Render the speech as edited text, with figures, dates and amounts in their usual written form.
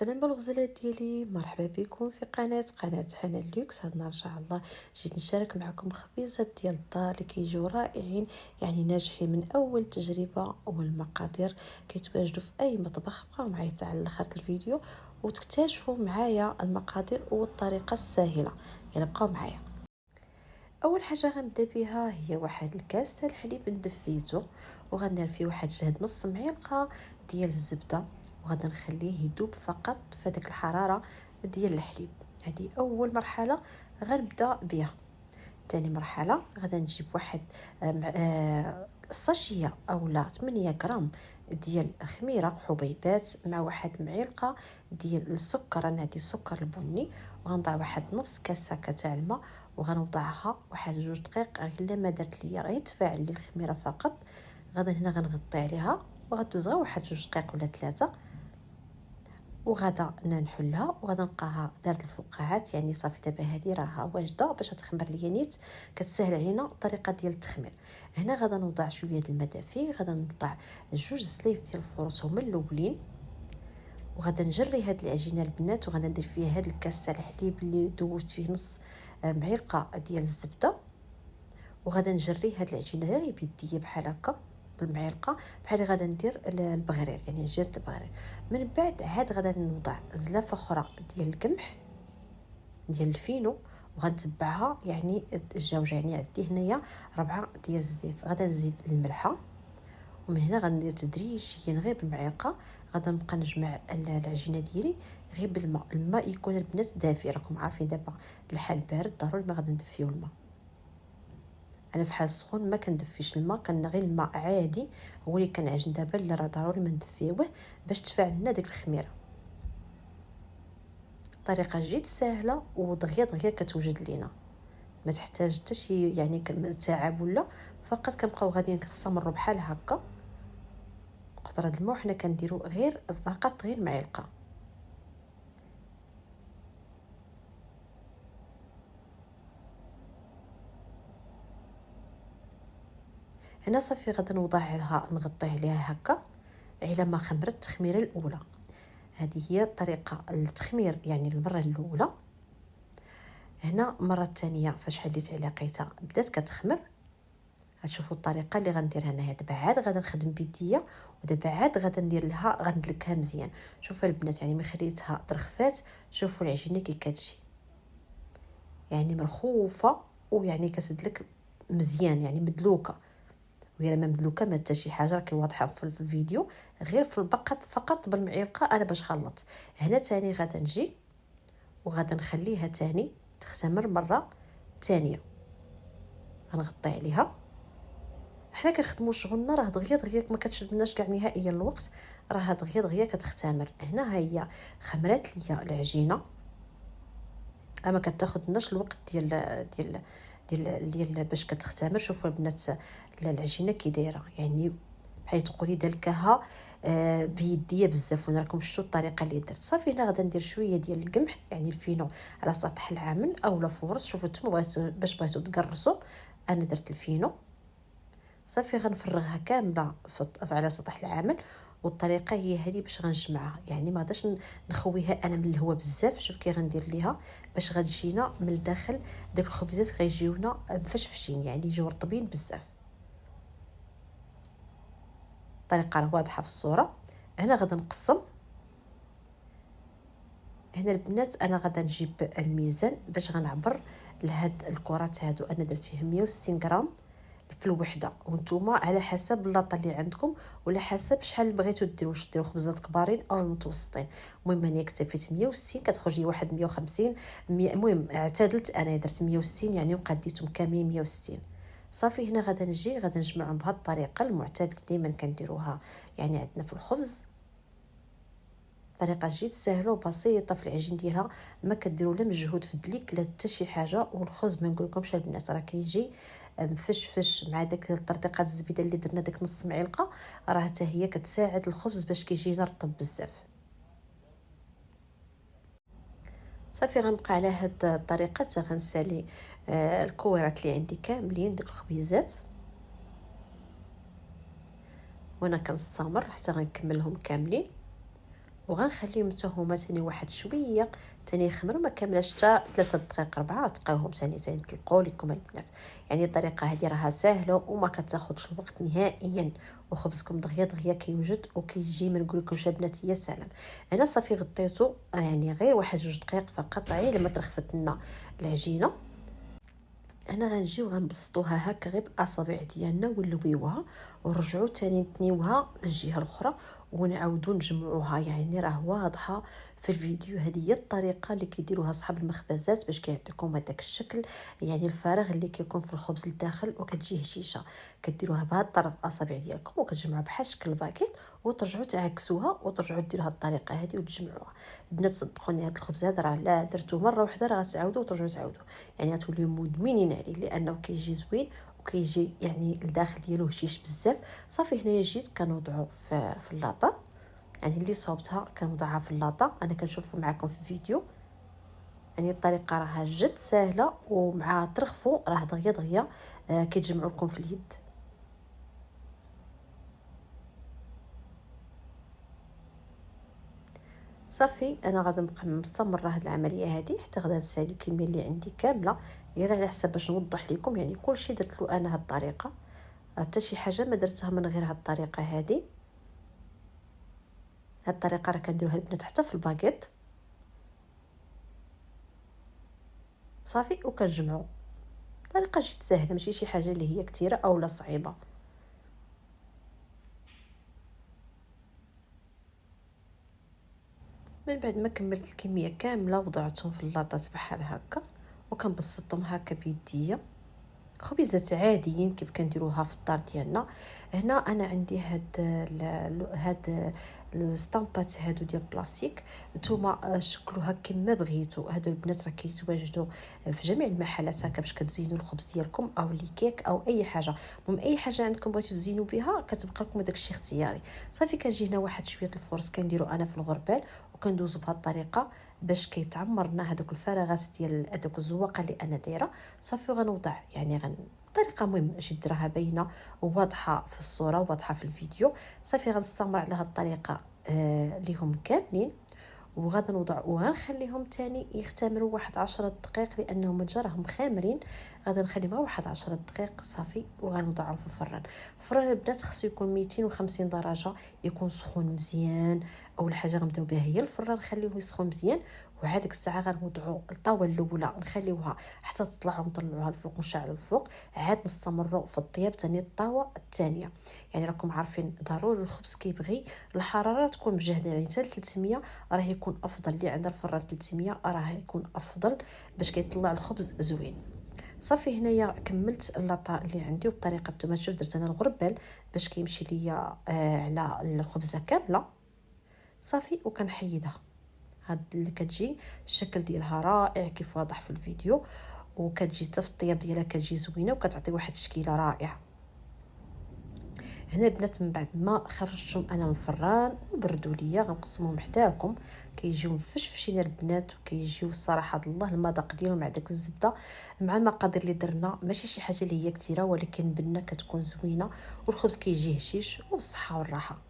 السلام بالغزالات ديالي، مرحبا بكم في قناه حنان لوكس. هاد النهار ان شاء الله جيت نشارك معكم خبيزات ديال الدار اللي كيجيو رائعين، يعني ناجحين من اول تجربه. والمقادير كيتواجدوا في اي مطبخ. بقاو معايا حتى على اخر الفيديو وتكتشفوا معايا المقادير والطريقه السهله. يلا بقاو معايا. اول حاجه غنبدا بها هي واحد الكاس تاع الحليب ندفيته، وغندير فيه واحد جهد نص معلقه ديال الزبده، وغادي نخليه يذوب فقط في ديك الحراره ديال الحليب. هذه اول مرحله غنبدا بها. ثاني مرحله غادي نجيب واحد ساشيه اولا 8 غرام ديال الخميره حبيبات مع واحد معلقه ديال السكر. انا عندي السكر البني، وغنضع واحد نص كاسه تاع الماء، وغنوضعها واحد 2 دقائق غير ما درت ليا غير تفاعل لي الخميره فقط. غادي هنا غنغطي عليها وغدوز غير واحد 2 دقائق ولا 3، وغادا نحلها وغادا نلقاها دارت الفقاعات. يعني صافي دابا هذه راها واجده باش تخمر ليا نيت. كتسهل علينا الطريقه ديال التخمير. هنا غادا نوضع شويه د الماء دافي، غادا نوضع 2 سليف ديال الفرص هما الاولين، وغادا نجري هاد العجينه البنات، وغادا ندير فيها هاد الكاس تاع الحليب اللي دوبت فيه نص معلقه ديال الزبده، وغادا نجري هاد العجينه غير بيديا بحال هكا بالمعلقه، بحال غادا ندير البغرير يعني عجينه البغرير. من بعد عاد غادا نوضع زلافه اخرى ديال القمح ديال الفينو، وغنتبعها يعني الجوجه. يعني عندي هنايا 4 ديال الزيف. غادا نزيد الملحه، ومن هنا غندير تدريجيا غير بالمعلقه. غادا نبقى نجمع العجينه ديالي غير بالماء. الماء يكون البنات دافي، راكم عارفين دابا الحال بارد ضروري ما غادا ندفيو الماء. انا في حال سخون ما كندفيش الماء، كان غير الماء عادي هو اللي كنعجن. دابا لا راه ضروري ما ندفيوه باش تفاعل لنا ديك الخميره. طريقه جد سهله ودغيا دغيا كتوجد لينا، ما تحتاج حتى شي يعني تعب ولا. فقط كنبقاو غاديين كنستمروا بحال هكا. قطره الماء حنا كنديرو غير فقط غير معلقه. هنا صافي غادا نوضع لها نغطي عليها هكا على ما خمرت التخميره الاولى. هذه هي طريقه التخمير يعني المره الاولى. هنا المره الثانيه فاش حليت على لقيتها بدات كتخمر. غتشوفوا الطريقه اللي غنديرها انايا. دابا عاد غادا نخدم بيديا، ودابا عاد غادا ندير لها غندلكها مزيان. شوفوا البنات يعني ملي خليتها ترخفات، شوفوا العجينه كي كتجي يعني مرخوفه، ويعني كتدلك مزيان يعني مدلوكه. وهي ما مدلوكه ما حتى شي حاجه، راكي واضحه في الفيديو. غير في البقط فقط بالمعلقه انا باش خلط. هنا تاني غادا نجي وغادا نخليها تاني تختمر مره ثانيه. غنغطي عليها. حنا كنخدموا شغلنا راه دغيا دغيا ما كتشدناش كاع نهائيا الوقت، راه دغيا دغيا كتختمر. هنا هي خمرات ليا العجينه، اما كتاخذناش الوقت ديال باش كتختمر. شوفوا البنات العجينه كي دايره يعني بحال تقولي دلكها بيديا بزاف. وانا راكم شفتوا الطريقه اللي درت. صافي هنا غادا ندير شويه ديال القمح يعني الفينو على سطح العامل اولا فرص. شوفوا نتوما باش بغيتو تقرصوا، انا درت الفينو. صافي غنفرغها كامله على سطح العامل. والطريقه هي هذه باش غنجمعها، يعني ما غاداش نخويها انا من الهواء بزاف. شوف كي غندير ليها باش غتجينا من الداخل داك الخبيزات غيجيونا مفشفشين يعني يجيو رطبين بزاف. الطريقه راه واضحه في الصوره. هنا غادا نقسم. هنا البنات انا غادا نجيب الميزان باش غنعبر لهاد الكرات هادو. انا درت فيهم 160 غرام في الوحده، وانتم على حسب اللاطه اللي عندكم ولا حسب شحال بغيتو ديروا. واش ديروا خبزات كبارين او متوسطين. المهم انا اكتفيت 160 كتخرج لي واحد 150 المهم اعتدلت انا درت 160 يعني وقديتهم كاملين 160. صافي هنا غادا نجي غادا نجمعهم بهذه الطريقه المعتاده اللي دائما كنديروها يعني عندنا في الخبز. طريقه جد سهله وبسيطه في العجين ديالها، ما كديروا لا مجهود في الدليك لا حتى شي حاجه. والخبز ما نقول لكمش البنات راه كيجي مفشفش مع داك الطرطيقات الزبيده اللي درنا داك نص معلقه، راه حتى هي كتساعد الخبز باش كيجي رطب بزاف. صافي غنبقى على هاد الطريقه حتى غنسالي الكويرات اللي عندي كاملين ديك الخبيزات، وانا كنستمر حتى غنكملهم كاملين. وغنخليهم حتى هما ثاني واحد شويه ثاني يخمروا، ما كاملاش حتى 3 دقائق 4 تلقاوهم ثاني تلقوا لكم البنات. يعني الطريقه هذه راها سهله وما كتاخذش الوقت نهائيا، وخبزكم دغيا دغيا كيوجد وكيجي ما نقول لكمش البنات يا سلام. انا صافي غطيته يعني غير 1-2 دقائق فقط، عي لما ترخفت لنا العجينه. انا غنجيو غنبسطوها هكا غير بالاصابع ديالنا ونلويوها ونرجعوا ثاني نتنيوها للجهه الاخرى ونعاودوا نجمعوها. يعني راه واضحه في الفيديو. هذه هي الطريقه اللي كيديروها اصحاب المخبزات باش كيعطيكم هذاك الشكل، يعني الفراغ اللي كيكون في الخبز لداخل وكتجي هشيشه. كديروها بهذا الطرف الاصابع ديالكم وكتجمعوها بحال شكل الباكيت وترجعوا تعكسوها وترجعوا ديروها الطريقه هذه وتجمعوها. البنات صدقوني هذا الخبز هذا راه لا درتو مره واحده راه غتعاودوا وترجعوا تعاودوا، يعني غتوليو مدمنين عليه لانه كيجي زوين وكيجي يعني الداخل ديالو هشيش بزاف. صافي هنايا جيت كنوضعو في اللاطه، يعني اللي صوبتها كنوضعها في اللاطه. انا كنشوفوا معكم في الفيديو، يعني الطريقه راها جد سهله ومع ترخفوا راه دغيا دغيا كيتجمعوا لكم في اليد. صافي انا غادي نبقى مستمره هاد العمليه هذه حتى غدا نسالي الكميه اللي عندي كامله، غير على حسب باش نوضح لكم. يعني كلشي درت له انا هاد الطريقه، حتى شي حاجه ما درتها من غير هاد الطريقه هذه. هاد الطريقه راه كنديروها البنات حتى في الباكيت. صافي وكنجمعوا طريقه جد سهله، ماشي شي حاجه اللي هي كثيره او لا صعيبه. من بعد ما كملت الكميه كامله وضعتهم في اللاطات بحال هكا وكنبسطهم هكا بيديا، خبيزات عاديين كيف كنديروها في الدار ديالنا. هنا انا عندي هاد الستامبات هادو ديال البلاستيك، نتوما شكلوها كما بغيتو. هادو البنات راه كيتواجدوا في جميع المحلات هكا باش كتزينوا الخبز ديالكم او لي كيك او اي حاجه. المهم اي حاجه عندكم بغيتو تزينوا بها كتبقى لكم داك الشيء اختياري. صافي كنجي هنا واحد شويه الفرص كنديرو انا في الغربال وكندوزو بهذه الطريقه باش كيتعمرنا هذوك الفراغات ديال هذوك الزواقه اللي انا دايره. صافي غنوضع يعني طريقه مهم جد راها باينه وواضحه في الصوره وواضحه في الفيديو. صافي غنستمر على هذه الطريقه ليهم كاملين وغادي نوضع وغنخليهم تاني يختمروا 10 دقائق لانهم جا راهم خامرين. غادي نخليهم 10 دقائق صافي وغنوضعهم في الفران. الفران البنات خصو يكون 250 درجه، يكون سخون مزيان. اول حاجه غنبداو بها هي الفران نخليوه يسخن مزيان، وعاد ديك الساعه غنوضعوا الطاوه الاولى نخليوها حتى تطلع ونطلعوها الفوق ونشعلوا الفوق، عاد نستمروا في الطياب ثاني الطاوه الثانيه. يعني راكم عارفين ضروري الخبز كيبغي الحراره تكون مجهده، يعني حتى 300 راه يكون افضل. اللي عند الفران 300 راه يكون افضل باش كيطلع الخبز زوين. صافي هنايا كملت اللاطه اللي عندي وبطريقه نتوما شوف درت انا الغربال باش كيمشي ليا على الخبزه كامله. صافي وكنحيدها. هاد اللي كتجي الشكل ديالها رائع كيف واضح في الفيديو، وكتجي حتى في الطياب ديالها كتجي زوينه وكتعطي واحد التشكيله رائعه. هنا البنات من بعد ما خرجتهم انا من الفران وبردوا ليا غنقسمهم حداكم، كيجيو مفشفشين البنات وكيجيو الصراحه الله المذاق ديالهم مع داك الزبده مع المقادير اللي درنا. ماشي شي حاجه اللي هي كثيره ولكن بنا كتكون زوينه والخبز كيجي هشيش وبالصحه والراحه.